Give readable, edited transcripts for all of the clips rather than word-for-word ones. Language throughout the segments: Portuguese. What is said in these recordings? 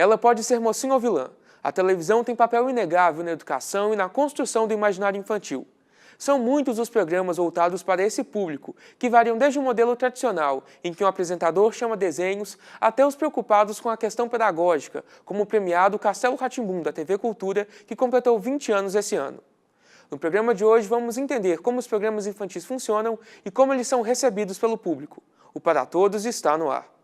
Ela pode ser mocinha ou vilã. A televisão tem papel inegável na educação e na construção do imaginário infantil. São muitos os programas voltados para esse público, que variam desde o modelo tradicional, em que um apresentador chama desenhos, até os preocupados com a questão pedagógica, como o premiado Castelo Rá-Tim-Bum da TV Cultura, que completou 20 anos esse ano. No programa de hoje vamos entender como os programas infantis funcionam e como eles são recebidos pelo público. O Para Todos está no ar.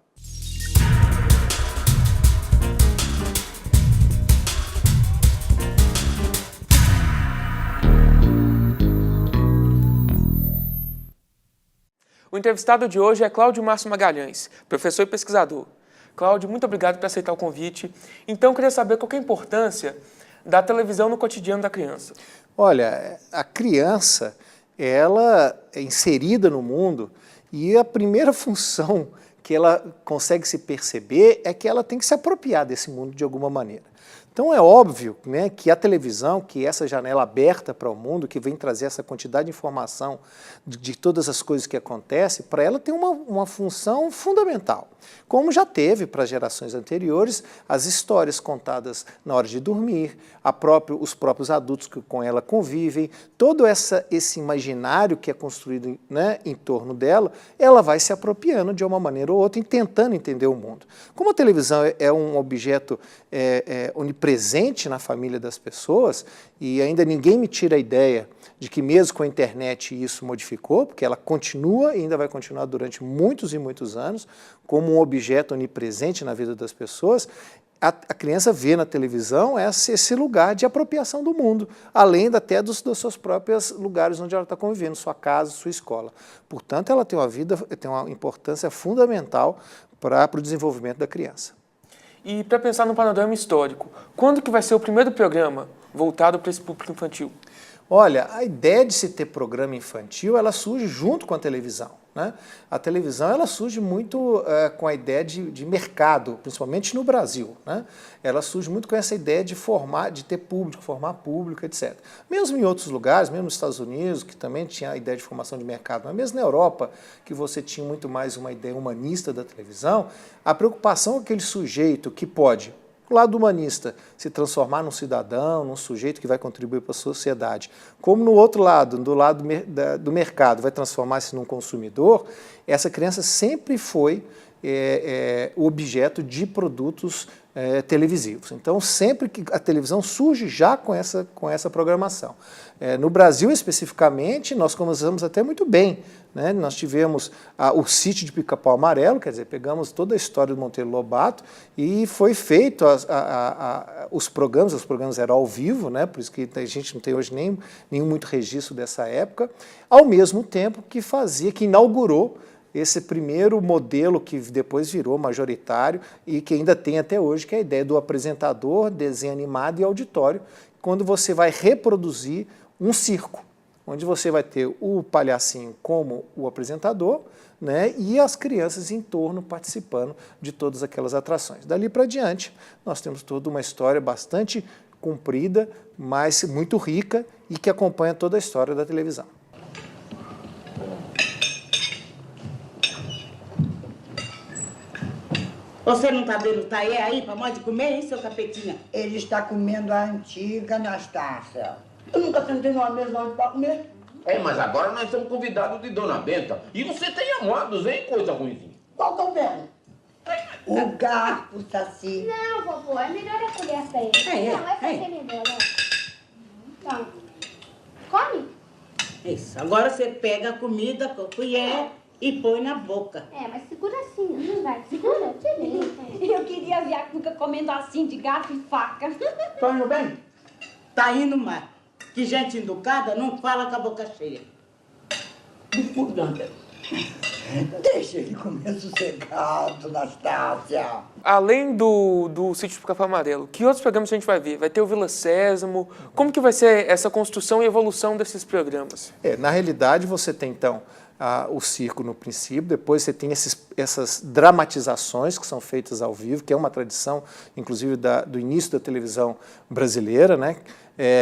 O entrevistado de hoje é Cláudio Márcio Magalhães, professor e pesquisador. Cláudio, muito obrigado por aceitar o convite. Então, eu queria saber qual que é a importância da televisão no cotidiano da criança. Olha, a criança, ela é inserida no mundo e a primeira função que ela consegue se perceber é que ela tem que se apropriar desse mundo de alguma maneira. Então é óbvio, né, que a televisão, que essa janela aberta para o mundo, que vem trazer essa quantidade de informação de todas as coisas que acontecem, para ela tem uma função fundamental. Como já teve para gerações anteriores, as histórias contadas na hora de dormir, os próprios adultos que com ela convivem, todo esse imaginário que é construído, né, em torno dela, ela vai se apropriando de uma maneira ou outra e tentando entender o mundo. Como a televisão é um objeto onipresente na família das pessoas, e ainda ninguém me tira a ideia de que mesmo com a internet isso modificou, porque ela continua e ainda vai continuar durante muitos e muitos anos como um objeto onipresente na vida das pessoas, a criança vê na televisão esse lugar de apropriação do mundo, além até dos seus próprios lugares onde ela está convivendo, sua casa, sua escola. Portanto, ela tem uma importância fundamental para o desenvolvimento da criança. E para pensar no panorama histórico, quando que vai ser o primeiro programa voltado para esse público infantil? Olha, a ideia de se ter programa infantil, ela surge junto com a televisão, né? A televisão, ela surge muito com a ideia de mercado, principalmente no Brasil, né? Ela surge muito com essa ideia de ter público, formar público, etc. Mesmo em outros lugares, mesmo nos Estados Unidos, que também tinha a ideia de formação de mercado, mas mesmo na Europa, que você tinha muito mais uma ideia humanista da televisão, a preocupação com aquele sujeito que pode, do lado humanista, se transformar num cidadão, num sujeito que vai contribuir para a sociedade, como no outro lado, do lado do mercado, vai transformar-se num consumidor, essa criança sempre foi o objeto de produtos televisivos. Então, sempre que a televisão surge já com essa programação. No Brasil, especificamente, nós começamos até muito bem, né? Nós tivemos o Sítio de Pica-Pau Amarelo, quer dizer, pegamos toda a história do Monteiro Lobato e foi feito os programas eram ao vivo, né? Por isso que a gente não tem hoje nenhum muito registro dessa época, ao mesmo tempo que inaugurou esse primeiro modelo que depois virou majoritário e que ainda tem até hoje, que é a ideia do apresentador, desenho animado e auditório, quando você vai reproduzir um circo, onde você vai ter o palhacinho como o apresentador, né, e as crianças em torno participando de todas aquelas atrações. Dali para diante, nós temos toda uma história bastante comprida, mas muito rica e que acompanha toda a história da televisão. Você não tá vendo o Taê aí pra nós de comer, hein, seu capetinha? Ele está comendo a antiga Anastácia. Eu nunca sentei numa mesa onde pra comer. Mas agora nós somos convidados de Dona Benta. E você tem amados, hein, coisa ruimzinha. Qual que eu vendo? O garfo, Saci. Não, vovô, é melhor a colher pra ele. Não, essa aqui é melhor, ó. Então, come? Isso, agora você pega a comida com a colher e põe na boca. Mas segura assim, não vai. Segura, Eu queria ver a Cuca comendo assim, de garfo e faca. Tá indo bem? Tá indo mais. Que gente educada não fala com a boca cheia. Desculpa. Deixa ele comer sossegado, Anastácia. Além do Sítio do Pica-Pau Amarelo, que outros programas a gente vai ver? Vai ter o Vila Sésamo? Como que vai ser essa construção e evolução desses programas? Na realidade, você tem, então, o circo no princípio, depois você tem essas dramatizações que são feitas ao vivo, que é uma tradição, inclusive, do início da televisão brasileira, né?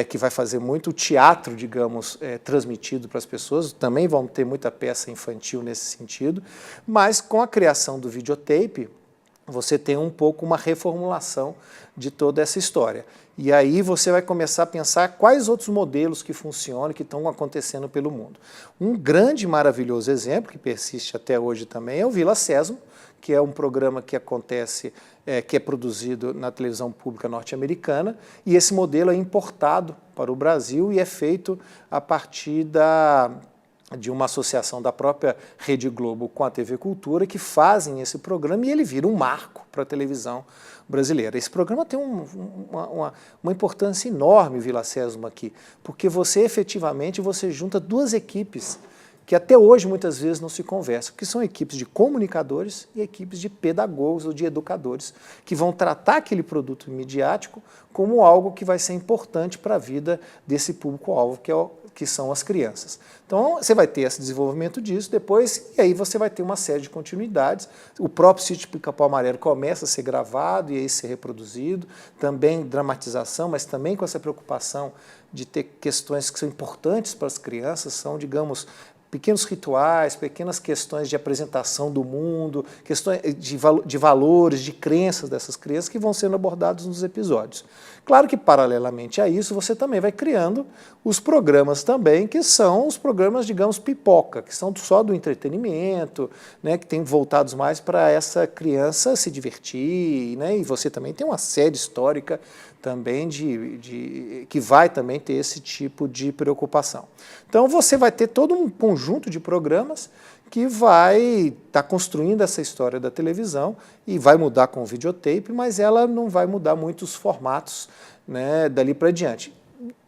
Que vai fazer muito teatro, digamos, transmitido para as pessoas. Também vão ter muita peça infantil nesse sentido, mas com a criação do videotape, você tem um pouco uma reformulação de toda essa história. E aí você vai começar a pensar quais outros modelos que funcionam, que estão acontecendo pelo mundo. Um grande e maravilhoso exemplo, que persiste até hoje também, é o Vila Sésamo, que é um programa que acontece, que é produzido na televisão pública norte-americana, e esse modelo é importado para o Brasil e é feito a partir de uma associação da própria Rede Globo com a TV Cultura, que fazem esse programa e ele vira um marco para a televisão brasileira. Esse programa tem uma importância enorme, Vila Sésamo, aqui, porque você efetivamente junta duas equipes que até hoje muitas vezes não se conversam, que são equipes de comunicadores e equipes de pedagogos ou de educadores, que vão tratar aquele produto midiático como algo que vai ser importante para a vida desse público-alvo, que são as crianças. Então, você vai ter esse desenvolvimento disso depois, e aí você vai ter uma série de continuidades. O próprio Sítio Pica-Pau Amarelo começa a ser gravado e aí ser reproduzido, também dramatização, mas também com essa preocupação de ter questões que são importantes para as crianças, são, digamos, pequenos rituais, pequenas questões de apresentação do mundo, questões de valores, de crenças dessas crianças que vão sendo abordados nos episódios. Claro que, paralelamente a isso, você também vai criando os programas também, que são os programas, digamos, pipoca, que são só do entretenimento, né, que tem voltados mais para essa criança se divertir, né, e você também tem uma série histórica também que vai também ter esse tipo de preocupação. Então você vai ter todo um conjunto de programas que vai estar construindo essa história da televisão e vai mudar com o videotape, mas ela não vai mudar muito os formatos, né, dali para diante.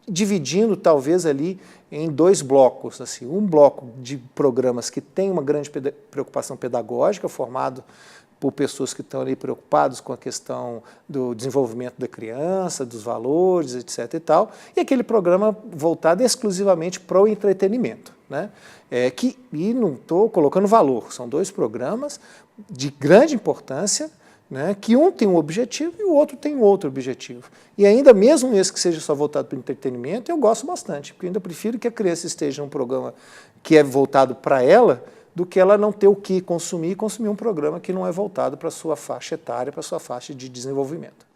Dividindo talvez ali em dois blocos, assim, um bloco de programas que tem uma grande preocupação pedagógica, formado por pessoas que estão ali preocupadas com a questão do desenvolvimento da criança, dos valores, etc. e aquele programa voltado exclusivamente para o entretenimento, né? E não estou colocando valor, são dois programas de grande importância, né, que um tem um objetivo e o outro tem outro objetivo. E ainda mesmo esse que seja só voltado para o entretenimento, eu gosto bastante, porque eu ainda prefiro que a criança esteja num programa que é voltado para ela, do que ela não ter o que consumir e consumir um programa que não é voltado para a sua faixa etária, para a sua faixa de desenvolvimento.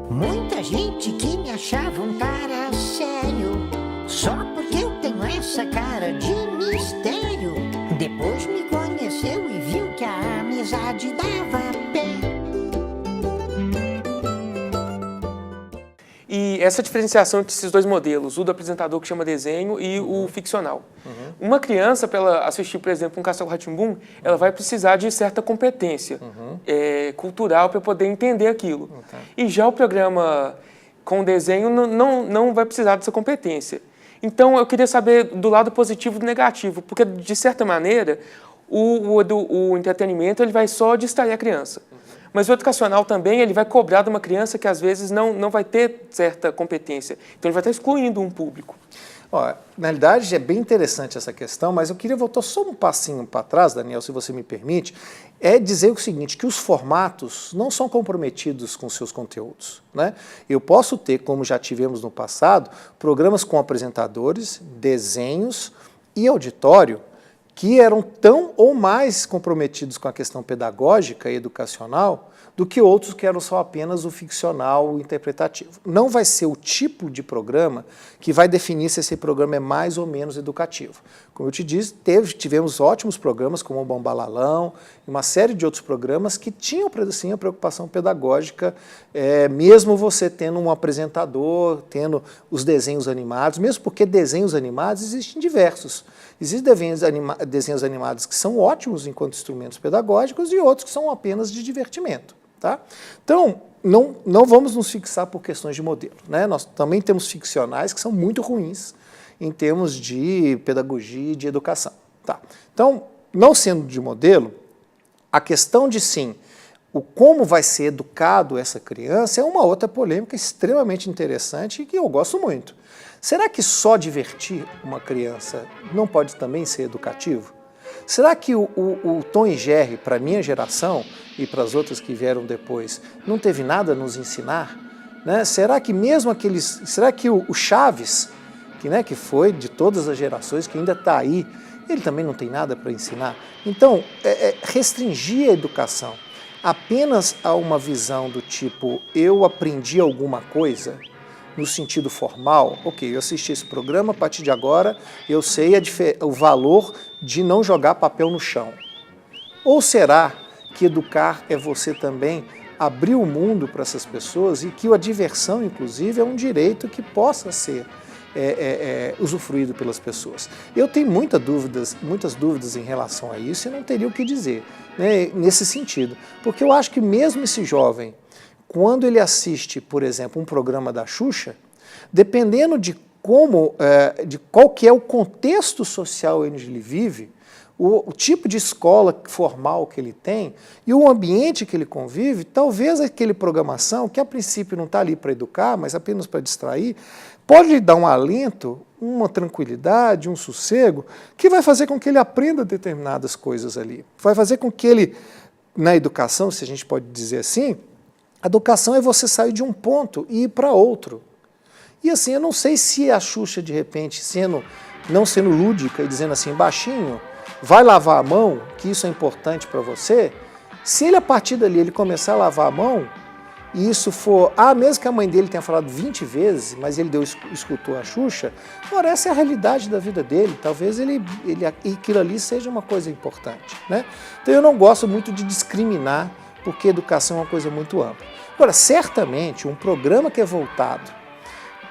Muita gente que me achava um cara sério, só porque eu tenho essa cara de mistério. Depois me conheceu e viu que a amizade dava pé. E essa diferenciação entre esses dois modelos, o do apresentador que chama desenho e o ficcional. Uma criança, para ela assistir, por exemplo, um Castelo Rá-Tim-Bum, ela vai precisar de certa competência cultural para poder entender aquilo. E já o programa com desenho não vai precisar dessa competência. Então, eu queria saber do lado positivo e do negativo, porque, de certa maneira, o entretenimento ele vai só distrair a criança. Mas o educacional também ele vai cobrar de uma criança que, às vezes, não vai ter certa competência. Então, ele vai estar excluindo um público. Ó, na realidade, é bem interessante essa questão, mas eu queria voltar só um passinho para trás, Daniel, se você me permite, é dizer o seguinte, que os formatos não são comprometidos com seus conteúdos, né? Eu posso ter, como já tivemos no passado, programas com apresentadores, desenhos e auditório que eram tão ou mais comprometidos com a questão pedagógica e educacional do que outros que eram só apenas o ficcional, o interpretativo. Não vai ser o tipo de programa que vai definir se esse programa é mais ou menos educativo. Como eu te disse, tivemos ótimos programas como o Bombalalão e uma série de outros programas que tinham, sim, a preocupação pedagógica, mesmo você tendo um apresentador, tendo os desenhos animados, mesmo porque desenhos animados existem diversos. Existem desenhos animados que são ótimos enquanto instrumentos pedagógicos e outros que são apenas de divertimento. Tá? Então, não vamos nos fixar por questões de modelo, né? Nós também temos ficcionais que são muito ruins em termos de pedagogia e de educação. Tá? Então, não sendo de modelo, a questão de sim, o como vai ser educado essa criança é uma outra polêmica extremamente interessante e que eu gosto muito. Será que só divertir uma criança não pode também ser educativo? Será que o Tom e Jerry, para a minha geração e para as outras que vieram depois, não teve nada a nos ensinar? Né? Será que mesmo será que o Chaves, que foi de todas as gerações, que ainda está aí, ele também não tem nada para ensinar? Então, restringir a educação apenas a uma visão do tipo, eu aprendi alguma coisa, no sentido formal, ok, eu assisti esse programa, a partir de agora eu sei o valor de não jogar papel no chão. Ou será que educar é você também abrir o mundo para essas pessoas e que a diversão, inclusive, é um direito que possa ser usufruído pelas pessoas? Eu tenho muitas dúvidas em relação a isso e não teria o que dizer, né, nesse sentido. Porque eu acho que mesmo esse jovem, quando ele assiste, por exemplo, um programa da Xuxa, dependendo de qual que é o contexto social onde ele vive, o tipo de escola formal que ele tem e o ambiente que ele convive, talvez aquele programação, que a princípio não está ali para educar, mas apenas para distrair, pode lhe dar um alento, uma tranquilidade, um sossego, que vai fazer com que ele aprenda determinadas coisas ali. Vai fazer com que ele, na educação, se a gente pode dizer assim, a educação é você sair de um ponto e ir para outro. E assim, eu não sei se a Xuxa, de repente, não sendo lúdica e dizendo assim, baixinho, vai lavar a mão, que isso é importante para você, se ele, a partir dali, ele começar a lavar a mão, e isso for, mesmo que a mãe dele tenha falado 20 vezes, mas ele escutou a Xuxa, ora, essa é a realidade da vida dele, talvez aquilo ali seja uma coisa importante, né? Então eu não gosto muito de discriminar, porque educação é uma coisa muito ampla. Agora, certamente, um programa que é voltado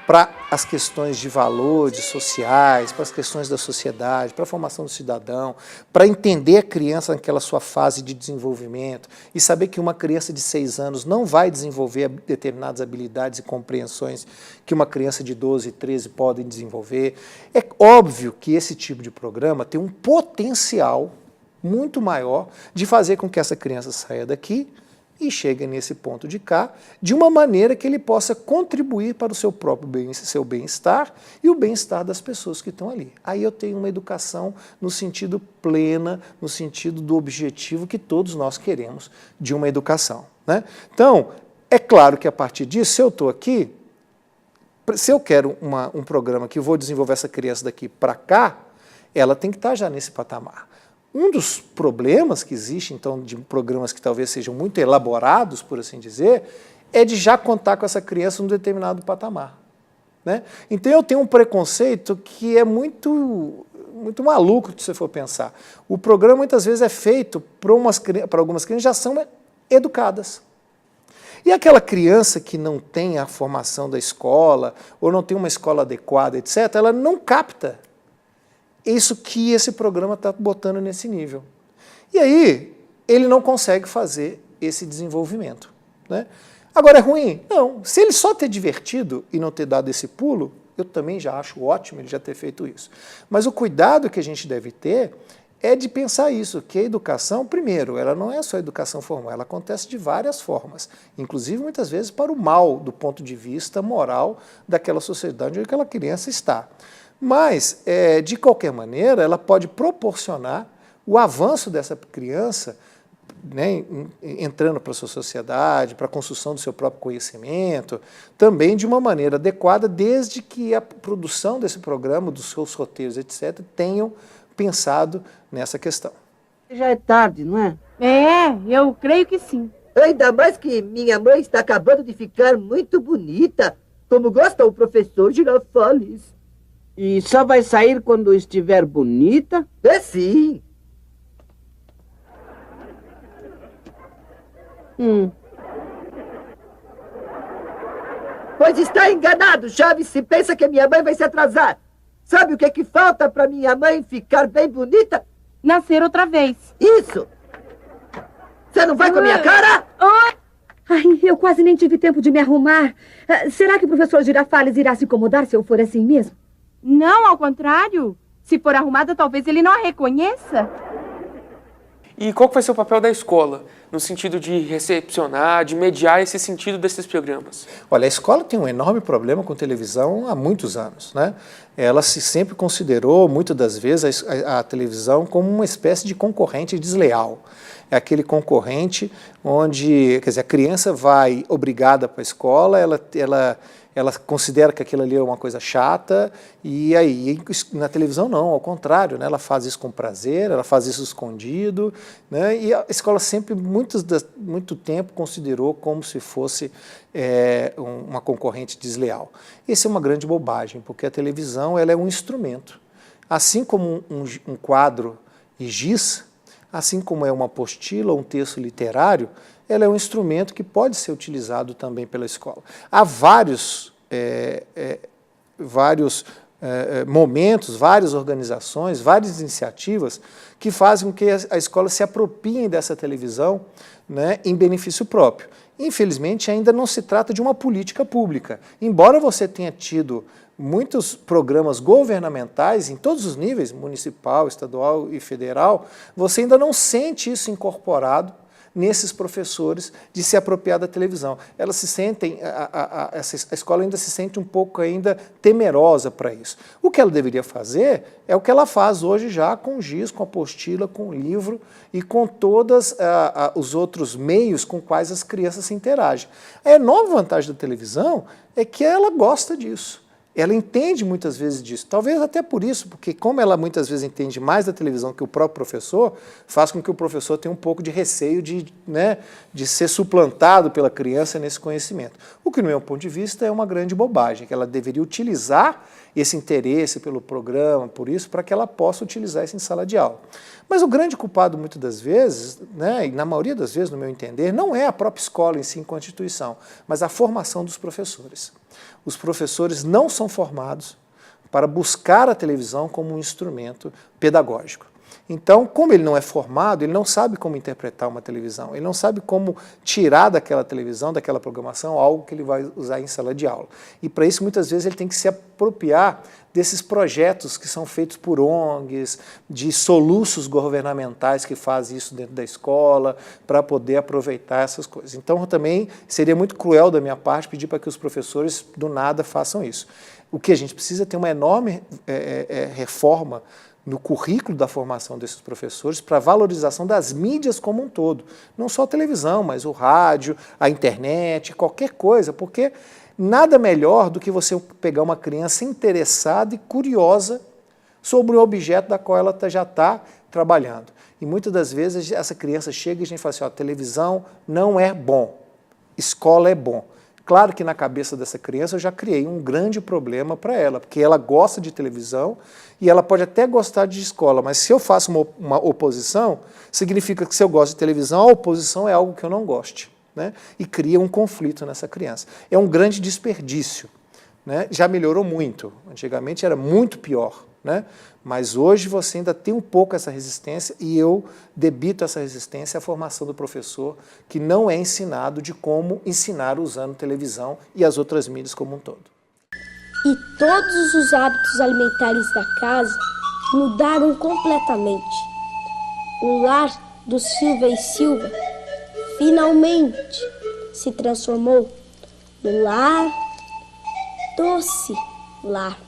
para as questões de valores sociais, para as questões da sociedade, para a formação do cidadão, para entender a criança naquela sua fase de desenvolvimento e saber que uma criança de 6 anos não vai desenvolver determinadas habilidades e compreensões que uma criança de 12, 13 pode desenvolver. É óbvio que esse tipo de programa tem um potencial muito maior de fazer com que essa criança saia daqui e chegue nesse ponto de cá, de uma maneira que ele possa contribuir para o seu próprio seu bem-estar e o bem-estar das pessoas que estão ali. Aí eu tenho uma educação no sentido plena, no sentido do objetivo que todos nós queremos de uma educação, né? Então, é claro que a partir disso, se eu estou aqui, se eu quero um programa que eu vou desenvolver essa criança daqui para cá, ela tem que estar já nesse patamar. Um dos problemas que existe, então, de programas que talvez sejam muito elaborados, por assim dizer, é de já contar com essa criança num determinado patamar, né? Então eu tenho um preconceito que é muito maluco se você for pensar. O programa muitas vezes é feito para algumas crianças que já são educadas. E aquela criança que não tem a formação da escola, ou não tem uma escola adequada, etc., ela não capta isso que esse programa está botando nesse nível. E aí, ele não consegue fazer esse desenvolvimento, né? Agora, é ruim? Não. Se ele só ter divertido e não ter dado esse pulo, eu também já acho ótimo ele já ter feito isso. Mas o cuidado que a gente deve ter é de pensar isso, que a educação, primeiro, ela não é só educação formal, ela acontece de várias formas, inclusive muitas vezes para o mal do ponto de vista moral daquela sociedade onde aquela criança está. Mas, de qualquer maneira, ela pode proporcionar o avanço dessa criança, né, entrando para a sua sociedade, para a construção do seu próprio conhecimento, também de uma maneira adequada, desde que a produção desse programa, dos seus roteiros, etc., tenham pensado nessa questão. Já é tarde, não é? É, eu creio que sim. Ainda mais que minha mãe está acabando de ficar muito bonita, como gosta o professor Girafales. E só vai sair quando estiver bonita? É sim. Pois está enganado, Chaves, se pensa que minha mãe vai se atrasar. Sabe o que falta para minha mãe ficar bem bonita? Nascer outra vez. Isso! Você não vai com a minha cara? Ai, eu quase nem tive tempo de me arrumar. Será que o professor Girafales irá se incomodar se eu for assim mesmo? Não, ao contrário. Se for arrumada, talvez ele não a reconheça. E qual que vai ser o papel da escola, no sentido de recepcionar, de mediar esse sentido desses programas? Olha, a escola tem um enorme problema com televisão há muitos anos, né? Ela sempre considerou, muitas das vezes, a televisão como uma espécie de concorrente desleal. É aquele concorrente onde, quer dizer, a criança vai obrigada para a escola, ela considera que aquilo ali é uma coisa chata, e aí na televisão não, ao contrário, né? Ela faz isso com prazer, ela faz isso escondido, né? E a escola sempre, muito tempo, considerou como se fosse uma concorrente desleal. Isso é uma grande bobagem, porque a televisão ela é um instrumento. Assim como um quadro e giz, assim como é uma apostila ou um texto literário, ela é um instrumento que pode ser utilizado também pela escola. Há vários momentos, várias organizações, várias iniciativas que fazem com que a escola se aproprie dessa televisão, né, em benefício próprio. Infelizmente, ainda não se trata de uma política pública. Embora você tenha tido muitos programas governamentais em todos os níveis, municipal, estadual e federal, você ainda não sente isso incorporado nesses professores de se apropriar da televisão. Elas se sentem, a escola ainda se sente um pouco ainda temerosa para isso. O que ela deveria fazer é o que ela faz hoje já com giz, com apostila, com livro e com todos os outros meios com quais as crianças se interagem. A enorme vantagem da televisão é que ela gosta disso. Ela entende muitas vezes disso, talvez até por isso, porque como ela muitas vezes entende mais da televisão que o próprio professor, faz com que o professor tenha um pouco de receio de ser suplantado pela criança nesse conhecimento. O que, no meu ponto de vista, é uma grande bobagem, que ela deveria utilizar esse interesse pelo programa, por isso, para que ela possa utilizar isso em sala de aula. Mas o grande culpado, muitas das vezes, e na maioria das vezes, no meu entender, não é a própria escola em si, enquanto instituição, mas a formação dos professores. Os professores não são formados para buscar a televisão como um instrumento pedagógico. Então, como ele não é formado, ele não sabe como interpretar uma televisão, ele não sabe como tirar daquela televisão, daquela programação, algo que ele vai usar em sala de aula. E para isso, muitas vezes, ele tem que se apropriar desses projetos que são feitos por ONGs, de soluços governamentais que fazem isso dentro da escola, para poder aproveitar essas coisas. Então, também seria muito cruel da minha parte pedir para que os professores do nada façam isso. O que a gente precisa é ter uma enorme reforma no currículo da formação desses professores para a valorização das mídias como um todo. Não só a televisão, mas o rádio, a internet, qualquer coisa, porque nada melhor do que você pegar uma criança interessada e curiosa sobre o objeto da qual ela já está trabalhando. E muitas das vezes essa criança chega e a gente fala assim, televisão não é bom, escola é bom. Claro que na cabeça dessa criança eu já criei um grande problema para ela, porque ela gosta de televisão e ela pode até gostar de escola, mas se eu faço uma oposição, significa que se eu gosto de televisão, a oposição é algo que eu não goste, né? E cria um conflito nessa criança. É um grande desperdício, né? Já melhorou muito, antigamente era muito pior, né? Mas hoje você ainda tem um pouco essa resistência e eu debito essa resistência à formação do professor que não é ensinado de como ensinar usando televisão e as outras mídias como um todo. E todos os hábitos alimentares da casa mudaram completamente. O lar dos Silva e Silva finalmente se transformou no lar, doce lar.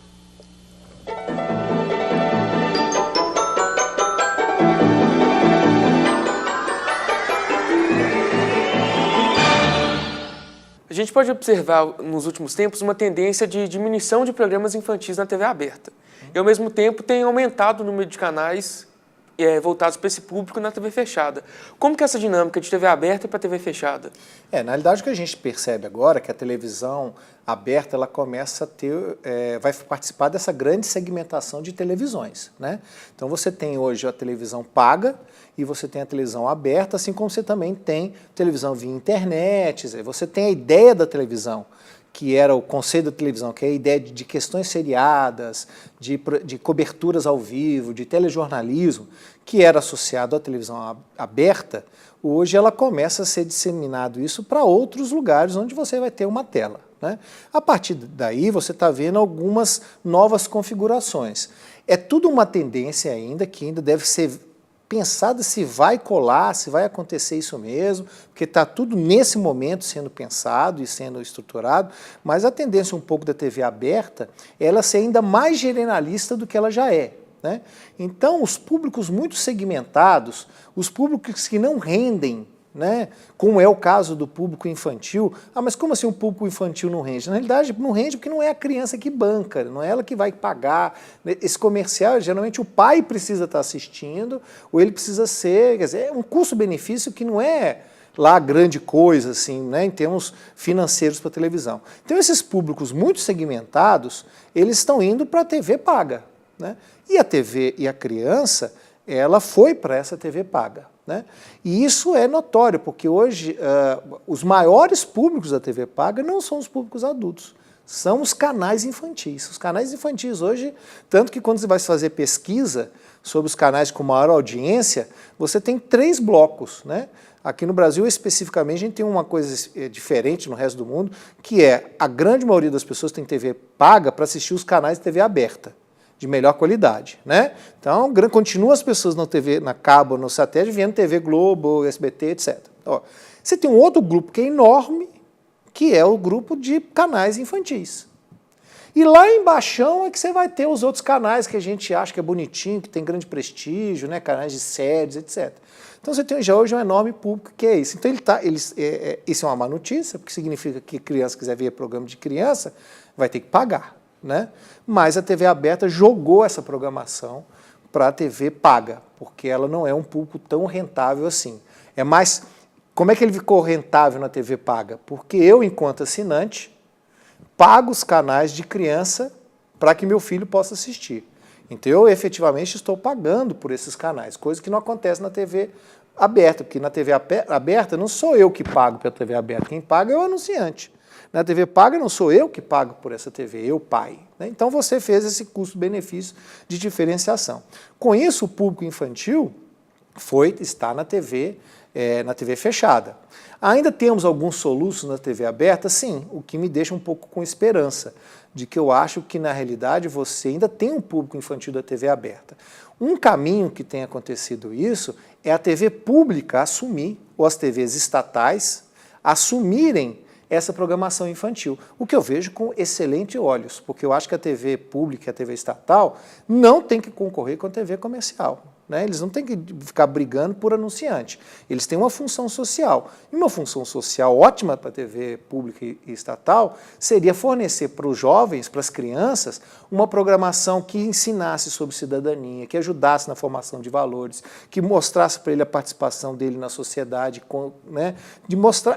A gente pode observar nos últimos tempos uma tendência de diminuição de programas infantis na TV aberta. E, ao mesmo tempo, tem aumentado o número de canais voltados para esse público na TV fechada. Como que é essa dinâmica de TV aberta para TV fechada? Na realidade, o que a gente percebe agora é que a televisão aberta ela começa a ter, vai participar dessa grande segmentação de televisões, né? Então você tem hoje a televisão paga e você tem a televisão aberta, assim como você também tem televisão via internet, você tem a ideia da televisão, que era o conceito da televisão, que é a ideia de questões seriadas, de coberturas ao vivo, de telejornalismo, que era associado à televisão aberta. Hoje ela começa a ser disseminado isso para outros lugares onde você vai ter uma tela, né? A partir daí você está vendo algumas novas configurações. É tudo uma tendência ainda que ainda deve ser pensada se vai colar, se vai acontecer isso mesmo, porque está tudo nesse momento sendo pensado e sendo estruturado, mas a tendência um pouco da TV aberta é ela ser ainda mais generalista do que ela já é, né? Então, os públicos muito segmentados, os públicos que não rendem, né, como é o caso do público infantil. Mas como assim um público infantil não rende? Na realidade, não rende porque não é a criança que banca, não é ela que vai pagar. Esse comercial, geralmente o pai precisa estar assistindo, ou ele precisa ser, quer dizer, é um custo-benefício que não é lá grande coisa, assim, né, em termos financeiros para a televisão. Então, esses públicos muito segmentados, eles estão indo para a TV paga, né? E a TV e a criança, ela foi para essa TV paga, né? E isso é notório, porque hoje os maiores públicos da TV paga não são os públicos adultos, são os canais infantis. Os canais infantis hoje, tanto que quando você vai fazer pesquisa sobre os canais com maior audiência, você tem 3 blocos, né? Aqui no Brasil, especificamente, a gente tem uma coisa diferente no resto do mundo, que é a grande maioria das pessoas tem TV paga para assistir os canais de TV aberta, de melhor qualidade, né? Então, continua as pessoas na TV, na cabo, no satélite, vendo TV Globo, SBT, etc. Ó, você tem um outro grupo que é enorme, que é o grupo de canais infantis. E lá embaixo é que você vai ter os outros canais que a gente acha que é bonitinho, que tem grande prestígio, né? Canais de séries, etc. Então você tem já hoje um enorme público que é isso. Então isso é uma má notícia, porque significa que criança quiser ver programa de criança, vai ter que pagar, né? Mas a TV aberta jogou essa programação para a TV paga, porque ela não é um público tão rentável assim. É mais, como é que ele ficou rentável na TV paga? Porque eu, enquanto assinante, pago os canais de criança para que meu filho possa assistir. Então eu efetivamente estou pagando por esses canais, coisa que não acontece na TV aberta, porque na TV aberta não sou eu que pago pela TV aberta, quem paga é o anunciante. Na TV paga não sou eu que pago por essa TV, eu pai, né? Então você fez esse custo-benefício de diferenciação. Com isso, o público infantil está na TV fechada. Ainda temos alguns soluços na TV aberta, sim, o que me deixa um pouco com esperança, de que eu acho que, na realidade, você ainda tem um público infantil da TV aberta. Um caminho que tem acontecido isso é a TV pública assumir, ou as TVs estatais, assumirem essa programação infantil, o que eu vejo com excelentes olhos, porque eu acho que a TV pública e a TV estatal não tem que concorrer com a TV comercial, né? Eles não têm que ficar brigando por anunciante, eles têm uma função social, e uma função social ótima para a TV pública e estatal seria fornecer para os jovens, para as crianças, uma programação que ensinasse sobre cidadania, que ajudasse na formação de valores, que mostrasse para ele a participação dele na sociedade, né?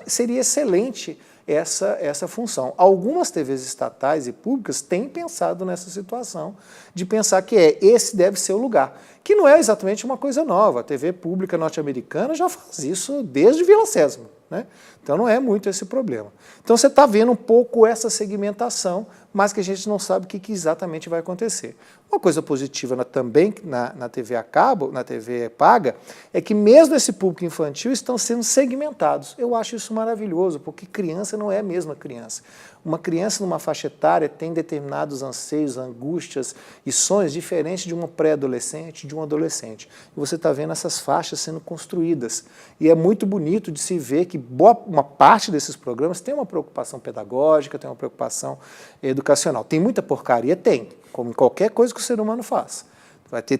Seria excelente essa função. Algumas TVs estatais e públicas têm pensado nessa situação, de pensar que esse deve ser o lugar, que não é exatamente uma coisa nova. A TV pública norte-americana já faz isso desde Vila Sésamo, né? Então não é muito esse problema. Então você está vendo um pouco essa segmentação, mas que a gente não sabe o que exatamente vai acontecer. Uma coisa positiva também na TV a cabo, na TV paga, é que mesmo esse público infantil estão sendo segmentados. Eu acho isso maravilhoso, porque criança não é a mesma criança. Uma criança numa faixa etária tem determinados anseios, angústias e sonhos diferentes de uma pré-adolescente, de um adolescente. E você está vendo essas faixas sendo construídas. E é muito bonito de se ver que uma parte desses programas tem uma preocupação pedagógica, tem uma preocupação educacional. Tem muita porcaria? Tem, como em qualquer coisa que o ser humano faz.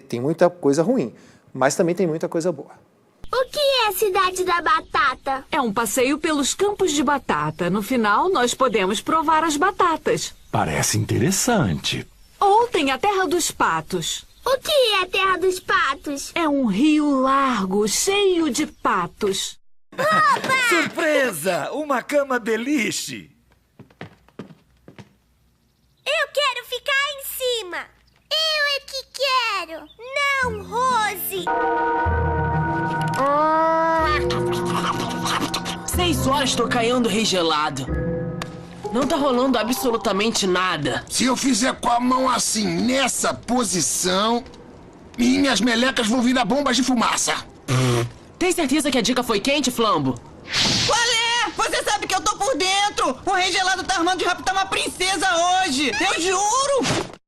Tem muita coisa ruim, mas também tem muita coisa boa. O que é a Cidade da Batata? É um passeio pelos campos de batata. No final, nós podemos provar as batatas. Parece interessante. Ou tem a Terra dos Patos. O que é a Terra dos Patos? É um rio largo, cheio de patos. Opa! Surpresa! Uma cama beliche! Eu quero ficar em cima. Eu é que quero. Não, Rose. 6 horas tô caindo regelado. Não tá rolando absolutamente nada. Se eu fizer com a mão assim, nessa posição, minhas melecas vão virar bombas de fumaça. Tem certeza que a dica foi quente, Flambo? Qual é? Você sabe que eu tô por dentro! O Rei Gelado tá armando de raptar uma princesa hoje! Eu juro!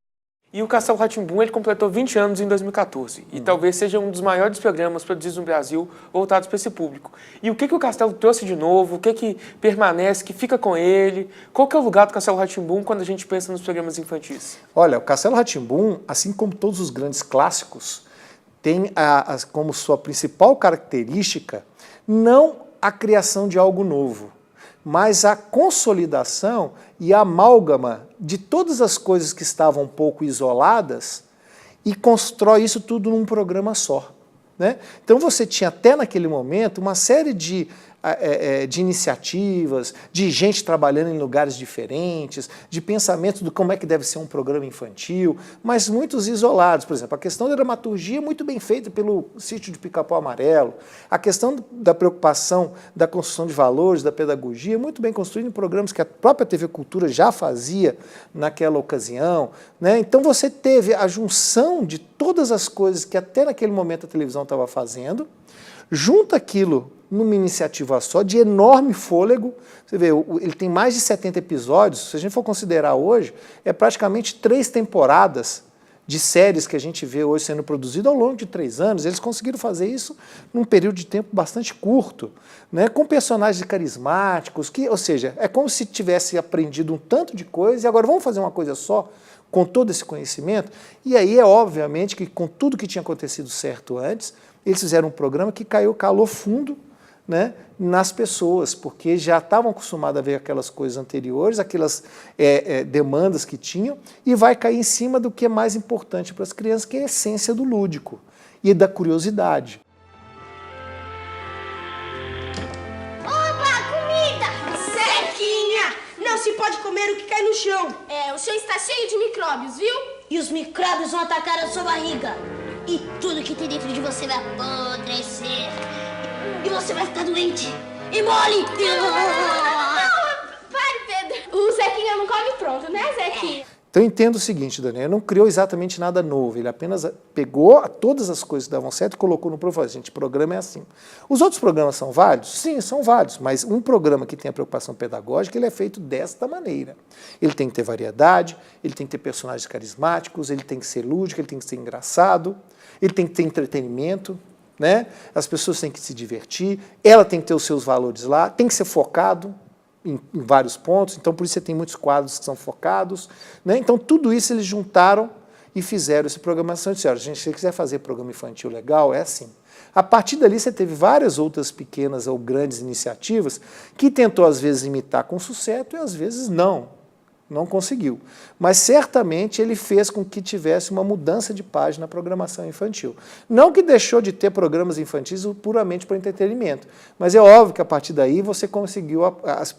E o Castelo Rá-Tim-Bum, ele completou 20 anos em 2014. E talvez seja um dos maiores programas produzidos no Brasil voltados para esse público. E o que o Castelo trouxe de novo? O que permanece, que fica com ele? Qual que é o lugar do Castelo Rá-Tim-Bum quando a gente pensa nos programas infantis? Olha, o Castelo Rá-Tim-Bum, assim como todos os grandes clássicos, tem como sua principal característica não a criação de algo novo, mas a consolidação e a amálgama de todas as coisas que estavam um pouco isoladas e constrói isso tudo num programa só, né? Então você tinha até naquele momento uma série de iniciativas, de gente trabalhando em lugares diferentes, de pensamentos de como é que deve ser um programa infantil, mas muitos isolados. Por exemplo, a questão da dramaturgia muito bem feita pelo Sítio de Pica-Pau Amarelo, a questão da preocupação da construção de valores, da pedagogia, muito bem construída em programas que a própria TV Cultura já fazia naquela ocasião, né? Então você teve a junção de todas as coisas que até naquele momento a televisão estava fazendo, junta aquilo numa iniciativa só, de enorme fôlego. Você vê, ele tem mais de 70 episódios, se a gente for considerar hoje, é praticamente 3 temporadas de séries que a gente vê hoje sendo produzidas ao longo de 3 anos. Eles conseguiram fazer isso num período de tempo bastante curto, né, com personagens carismáticos, ou seja, é como se tivesse aprendido um tanto de coisa e agora vamos fazer uma coisa só, com todo esse conhecimento. E aí é obviamente que com tudo que tinha acontecido certo antes, eles fizeram um programa que calou fundo, né, nas pessoas, porque já estavam acostumados a ver aquelas coisas anteriores, aquelas demandas que tinham, e vai cair em cima do que é mais importante para as crianças, que é a essência do lúdico e da curiosidade. Opa, comida! Sequinha! Não se pode comer o que cai no chão. O chão está cheio de micróbios, viu? E os micróbios vão atacar a sua barriga. E tudo que tem dentro de você vai apodrecer. E você vai ficar doente. E mole! Pare, Pedro. O Zequinha não come pronto, né, Zequinha? Então entenda o seguinte, Daniel, ele não criou exatamente nada novo, ele apenas pegou todas as coisas que davam certo e colocou no programa. Gente, o programa é assim. Os outros programas são válidos? Sim, são válidos, mas um programa que tem a preocupação pedagógica, ele é feito desta maneira. Ele tem que ter variedade, ele tem que ter personagens carismáticos, ele tem que ser lúdico, ele tem que ser engraçado, ele tem que ter entretenimento, né? As pessoas têm que se divertir, ela tem que ter os seus valores lá, tem que ser focado em vários pontos, então por isso você tem muitos quadros que são focados, né? Então tudo isso eles juntaram e fizeram essa programação. Disseram, gente, se você quiser fazer programa infantil legal, é assim. A partir dali você teve várias outras pequenas ou grandes iniciativas que tentou às vezes imitar com sucesso e às vezes não conseguiu. Mas certamente ele fez com que tivesse uma mudança de página na programação infantil. Não que deixou de ter programas infantis puramente para entretenimento, mas é óbvio que a partir daí você conseguiu,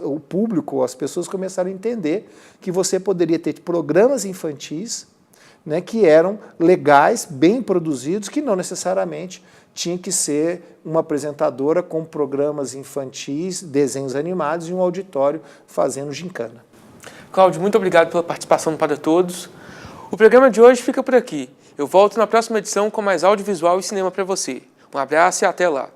o público, as pessoas começaram a entender que você poderia ter programas infantis, né, que eram legais, bem produzidos, que não necessariamente tinha que ser uma apresentadora com programas infantis, desenhos animados e um auditório fazendo gincana. Cláudio, muito obrigado pela participação no Para Todos. O programa de hoje fica por aqui. Eu volto na próxima edição com mais audiovisual e cinema para você. Um abraço e até lá.